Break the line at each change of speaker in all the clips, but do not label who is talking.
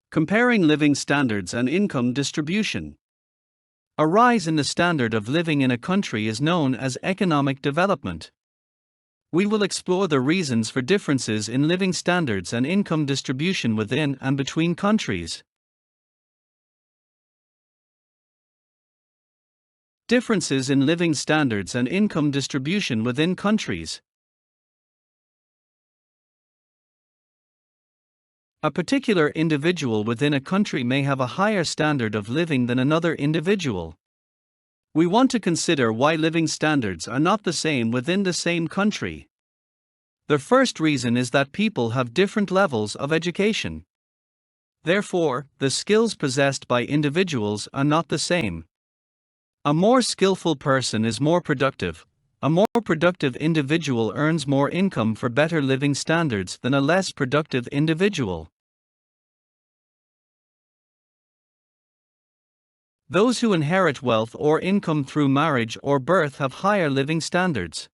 Comparing living standards and income distribution. A rise in the standard of living in a country is known as economic development. We will explore the reasons for differences in living standards and income distribution within and between countries. Differences in living standards and income distribution within countries. A particular individual within a country may have a higher standard of living than another individual. We want to consider why living standards are not the same within the same country. The first reason is that people have different levels of education. Therefore, the skills possessed by individuals are not the same. A more skillful person is more productive. A more productive individual earns more income for better living standards than a less productive individual. Those who inherit wealth or income through marriage or birth have higher living standards.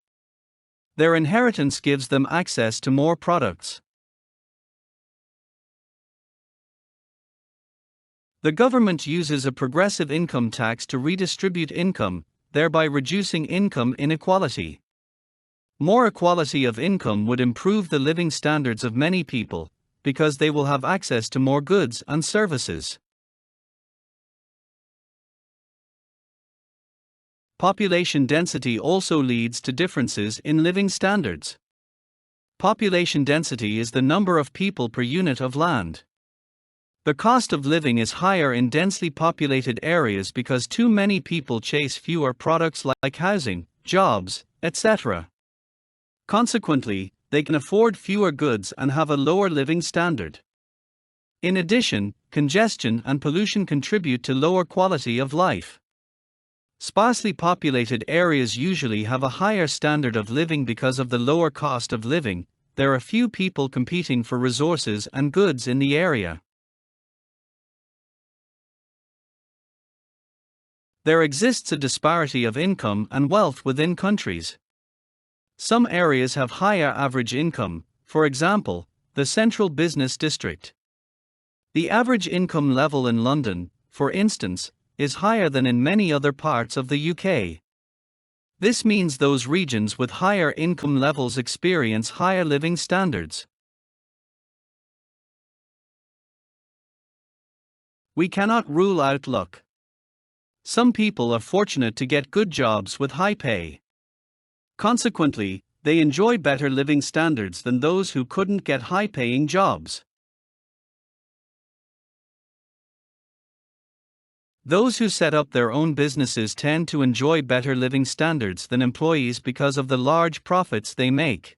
Their inheritance gives them access to more products. The government uses a progressive income tax to redistribute income, thereby reducing income inequality. More equality of income would improve the living standards of many people, because they will have access to more goods and services. Population density also leads to differences in living standards. Population density is the number of people per unit of land. The cost of living is higher in densely populated areas because too many people chase fewer products like housing, jobs, etc. Consequently, they can afford fewer goods and have a lower living standard. In addition, congestion and pollution contribute to lower quality of life. Sparsely populated areas usually have a higher standard of living because of the lower cost of living. There are few people competing for resources and goods in the area. There exists a disparity of income and wealth within countries. Some areas have higher average income, for example, the Central Business District. The average income level in London, for instance, is higher than in many other parts of the UK. This means those regions with higher income levels experience higher living standards. We cannot rule out luck. Some people are fortunate to get good jobs with high pay. Consequently, they enjoy better living standards than those who couldn't get high-paying jobs. Those who set up their own businesses tend to enjoy better living standards than employees because of the large profits they make.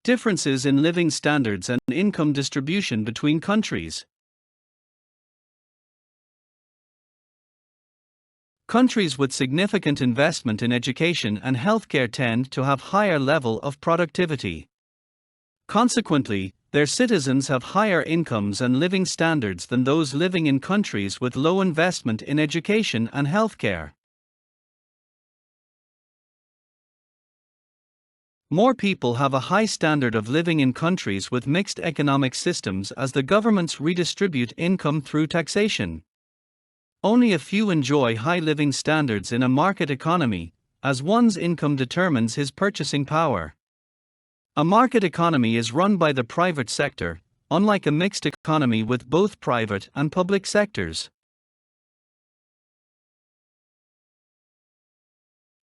Differences in living standards and income distribution between countries. Countries with significant investment in education and healthcare tend to have higher level of productivity. Consequently, their citizens have higher incomes and living standards than those living in countries with low investment in education and healthcare. More people have a high standard of living in countries with mixed economic systems as the governments redistribute income through taxation. Only a few enjoy high living standards in a market economy, as one's income determines his purchasing power. A market economy is run by the private sector, unlike a mixed economy with both private and public sectors.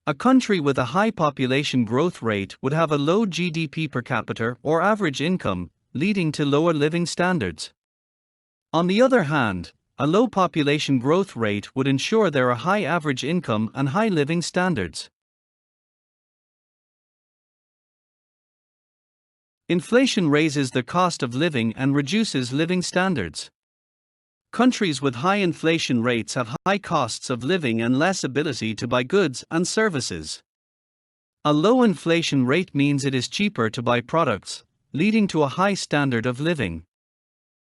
A country with a high population growth rate would have a low GDP per capita or average income, leading to lower living standards. On the other hand, a low population growth rate would ensure there are high average income and high living standards. Inflation raises the cost of living and reduces living standards. Countries with high inflation rates have high costs of living and less ability to buy goods and services. A low inflation rate means it is cheaper to buy products, leading to a high standard of living.